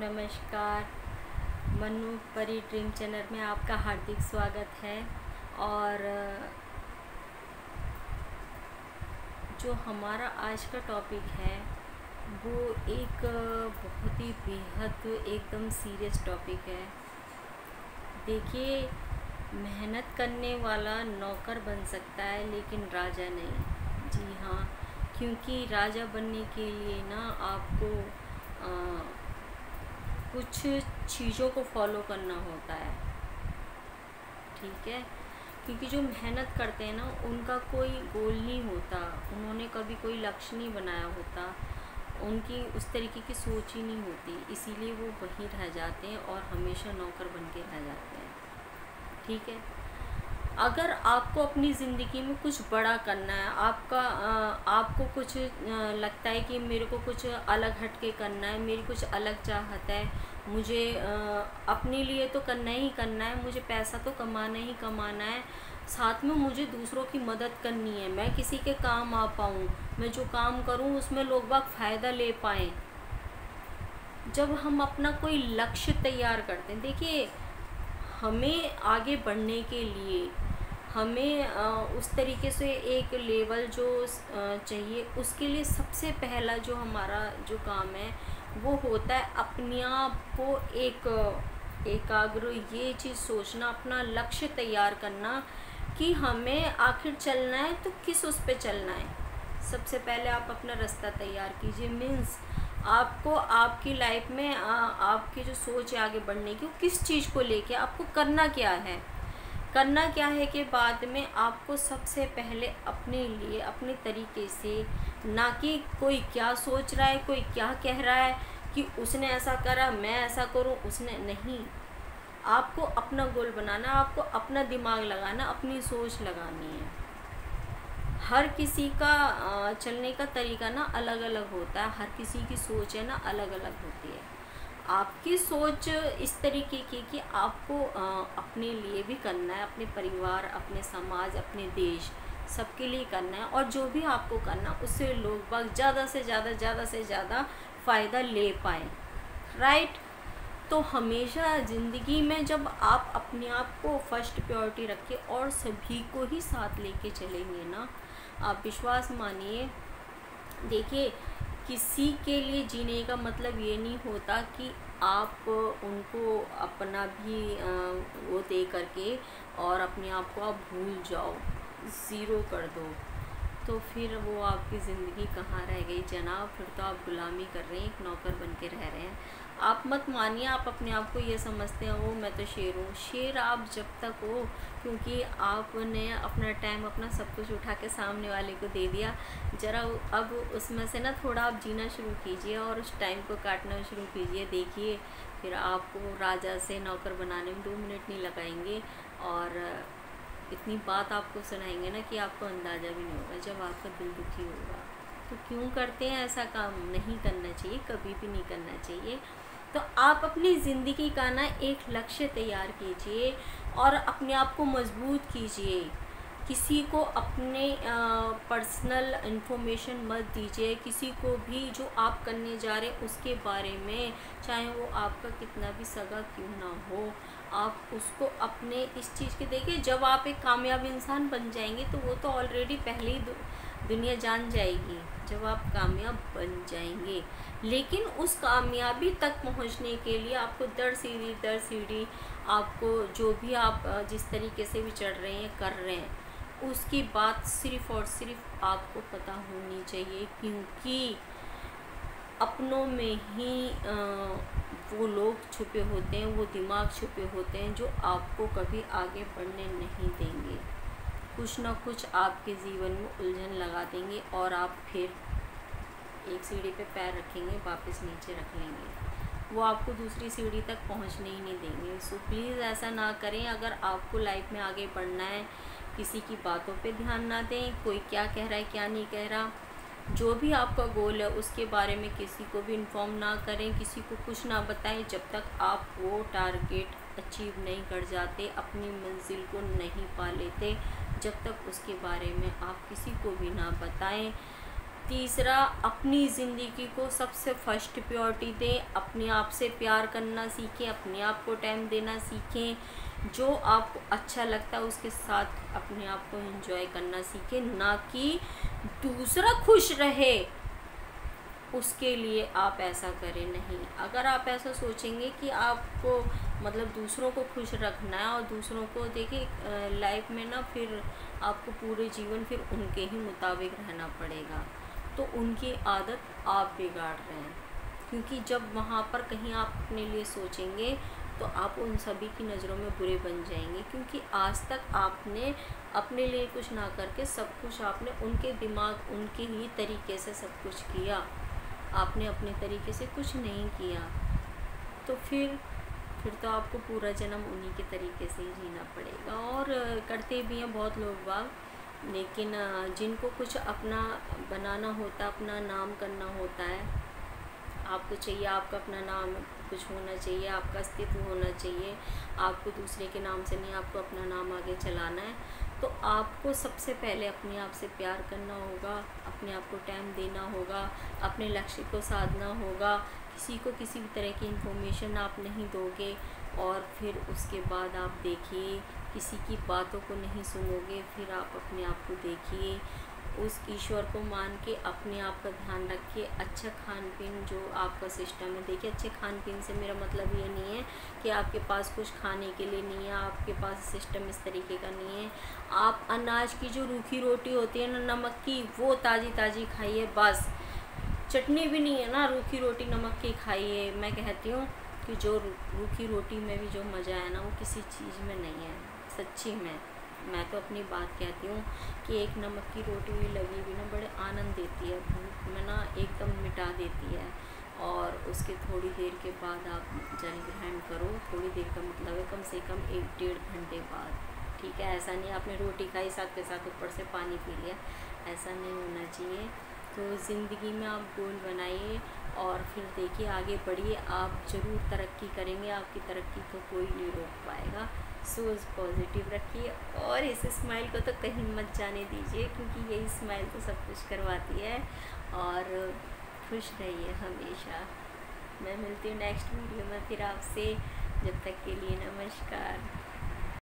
नमस्कार। मनु परी dream channel में आपका हार्दिक स्वागत है। और जो हमारा आज का टॉपिक है वो एक बहुत ही बेहद एकदम सीरियस टॉपिक है। देखिए, मेहनत करने वाला नौकर बन सकता है लेकिन राजा नहीं। जी हाँ, क्योंकि राजा बनने के लिए ना आपको कुछ चीज़ों को फॉलो करना होता है, ठीक है। क्योंकि जो मेहनत करते हैं ना उनका कोई गोल नहीं होता, उन्होंने कभी कोई लक्ष्य नहीं बनाया होता, उनकी उस तरीके की सोच ही नहीं होती, इसीलिए वो वहीं रह जाते हैं और हमेशा नौकर बन के रह जाते हैं, ठीक है। अगर आपको अपनी ज़िंदगी में कुछ बड़ा करना है, आपको कुछ लगता है कि मेरे को कुछ अलग हट के करना है, मेरी कुछ अलग चाहत है, मुझे अपने लिए तो करना ही करना है, मुझे पैसा तो कमाना ही कमाना है, साथ में मुझे दूसरों की मदद करनी है, मैं किसी के काम आ पाऊँ, मैं जो काम करूँ उसमें लोग बाग फ़ायदा ले पाएँ। जब हम अपना कोई लक्ष्य तैयार करते हैं, देखिए हमें आगे बढ़ने के लिए हमें उस तरीके से एक लेवल जो चाहिए, उसके लिए सबसे पहला जो हमारा जो काम है वो होता है अपने आप को एकाग्र ये चीज़ सोचना, अपना लक्ष्य तैयार करना कि हमें आखिर चलना है तो किस उस पे चलना है। सबसे पहले आप अपना रास्ता तैयार कीजिए। मीन्स आपको आपकी लाइफ में आपकी जो सोच है आगे बढ़ने की, वो किस चीज़ को लेके आपको करना क्या है के बाद में आपको सबसे पहले अपने लिए अपने तरीके से, ना कि कोई क्या सोच रहा है, कोई क्या कह रहा है कि उसने ऐसा करा मैं ऐसा करूं, उसने नहीं। आपको अपना गोल बनाना, आपको अपना दिमाग लगाना, अपनी सोच लगानी है। हर किसी का चलने का तरीका ना अलग अलग होता है, हर किसी की सोच है ना अलग अलग होती है। आपकी सोच इस तरीके की कि आपको अपने लिए भी करना है, अपने परिवार, अपने समाज, अपने देश, सबके लिए करना है, और जो भी आपको करना उससे लोग बाग ज़्यादा से ज़्यादा फ़ायदा ले पाएँ, राइट। तो हमेशा ज़िंदगी में जब आप अपने आप को फर्स्ट प्रायोरिटी रखें और सभी को ही साथ लेके चलेंगे ना, आप विश्वास मानिए। देखिए, किसी के लिए जीने का मतलब ये नहीं होता कि आप उनको अपना भी वो दे करके और अपने आप को आप भूल जाओ, ज़ीरो कर दो, तो फिर वो आपकी ज़िंदगी कहाँ रह गई जनाब। फिर तो आप गुलामी कर रहे हैं, एक नौकर बन के रह रहे हैं। आप मत मानिए, आप अपने आप को ये समझते हैं वो मैं तो शेर हूँ। शेर आप जब तक हो, क्योंकि आपने अपना टाइम, अपना सब कुछ उठा के सामने वाले को दे दिया। ज़रा अब उसमें से ना थोड़ा आप जीना शुरू कीजिए और उस टाइम को काटना शुरू कीजिए। देखिए, फिर आपको राजा से नौकर बनाने में 2 मिनट नहीं लगाएंगे, और इतनी बात आपको सुनाएंगे ना कि आपको अंदाज़ा भी नहीं होगा। जब आपका दिल दुखी होगा तो क्यों करते हैं ऐसा काम? नहीं करना चाहिए, कभी भी नहीं करना चाहिए। तो आप अपनी ज़िंदगी का ना एक लक्ष्य तैयार कीजिए और अपने आप को मजबूत कीजिए। किसी को अपने पर्सनल इन्फॉर्मेशन मत दीजिए, किसी को भी जो आप करने जा रहे हैं उसके बारे में, चाहे वो आपका कितना भी सगा क्यों ना हो, आप उसको अपने इस चीज़ के देखिए। जब आप एक कामयाब इंसान बन जाएंगे तो वो तो ऑलरेडी पहले ही दुनिया जान जाएगी, जब आप कामयाब बन जाएंगे। लेकिन उस कामयाबी तक पहुंचने के लिए आपको दर सीढ़ी आपको जो भी आप जिस तरीके से भी चढ़ रहे हैं कर रहे हैं, उसकी बात सिर्फ़ और सिर्फ आपको पता होनी चाहिए। क्योंकि अपनों में ही वो लोग छुपे होते हैं, वो दिमाग छुपे होते हैं जो आपको कभी आगे बढ़ने नहीं देंगे। कुछ ना कुछ आपके जीवन में उलझन लगा देंगे और आप फिर एक सीढ़ी पे पैर रखेंगे, वापस नीचे रख लेंगे, वो आपको दूसरी सीढ़ी तक पहुंचने ही नहीं देंगे। सो प्लीज़ ऐसा ना करें। अगर आपको लाइफ में आगे बढ़ना है, किसी की बातों पे ध्यान ना दें, कोई क्या कह रहा है क्या नहीं कह रहा। जो भी आपका गोल है उसके बारे में किसी को भी इन्फॉर्म ना करें, किसी को कुछ ना बताएं जब तक आप वो टारगेट अचीव नहीं कर जाते, अपनी मंजिल को नहीं पा लेते, जब तक उसके बारे में आप किसी को भी ना बताएं। तीसरा, अपनी ज़िंदगी को सबसे फर्स्ट प्रायोरिटी दें, अपने आप से प्यार करना सीखें, अपने आप को टाइम देना सीखें, जो आपको अच्छा लगता है उसके साथ अपने आप को एंजॉय करना सीखें, ना कि दूसरा खुश रहे उसके लिए आप ऐसा करें नहीं। अगर आप ऐसा सोचेंगे कि आपको मतलब दूसरों को खुश रखना है और दूसरों को देखिए लाइफ में ना फिर आपको पूरे जीवन फिर उनके ही मुताबिक रहना पड़ेगा, तो उनकी आदत आप बिगाड़ रहे हैं। क्योंकि जब वहाँ पर कहीं आप अपने लिए सोचेंगे तो आप उन सभी की नज़रों में बुरे बन जाएंगे, क्योंकि आज तक आपने अपने लिए कुछ ना करके सब कुछ आपने उनके दिमाग उनके ही तरीके से सब कुछ किया, आपने अपने तरीके से कुछ नहीं किया। तो फिर तो आपको पूरा जन्म उन्हीं के तरीके से ही जीना पड़ेगा। और करते भी हैं बहुत लोग बाग, लेकिन जिनको कुछ अपना बनाना होता है, अपना नाम करना होता है, आपको चाहिए आपका अपना नाम कुछ होना चाहिए, आपका अस्तित्व होना चाहिए, आपको दूसरे के नाम से नहीं, आपको अपना नाम आगे चलाना है, तो आपको सबसे पहले अपने आप से प्यार करना होगा, अपने आप को टाइम देना होगा, अपने लक्ष्य को साधना होगा। किसी को किसी भी तरह की इन्फॉर्मेशन आप नहीं दोगे, और फिर उसके बाद आप देखिए किसी की बातों को नहीं सुनोगे, फिर आप अपने आप को देखिए, उस ईश्वर को मान के अपने आप का ध्यान रखिए। अच्छा खान पीन जो आपका सिस्टम है, देखिए अच्छे खान पीन से मेरा मतलब ये नहीं है कि आपके पास कुछ खाने के लिए नहीं है, आपके पास सिस्टम इस तरीके का नहीं है। आप अनाज की जो रूखी रोटी होती है ना, नमक की, वो ताज़ी ताज़ी खाइए, बस। चटनी भी नहीं है ना, रूखी रोटी नमक की खाइए। मैं कहती हूँ कि जो रूखी रोटी में भी जो मज़ा है ना, वो किसी चीज़ में नहीं है, सच्ची में। मैं तो अपनी बात कहती हूँ कि एक नमक की रोटी हुई लगी हुई ना बड़े आनंद देती है, भूख में ना एकदम मिटा देती है। और उसके थोड़ी देर के बाद आप जल ग्रहण करो, थोड़ी देर का मतलब है कम से कम 1-1.5 घंटे बाद, ठीक है। ऐसा नहीं आपने रोटी खाई साथ के साथ ऊपर से पानी पी लिया, ऐसा नहीं होना चाहिए। तो ज़िंदगी में आप गोल बनाइए और फिर देखिए आगे बढ़िए, आप ज़रूर तरक्की करेंगे, आपकी तरक्की को कोई नहीं रोक पाएगा। सोच पॉजिटिव रखिए और इस स्माइल को तो कहीं मत जाने दीजिए, क्योंकि यही स्माइल तो सब कुछ करवाती है। और खुश रहिए हमेशा। मैं मिलती हूँ नेक्स्ट वीडियो में फिर आपसे, जब तक के लिए नमस्कार।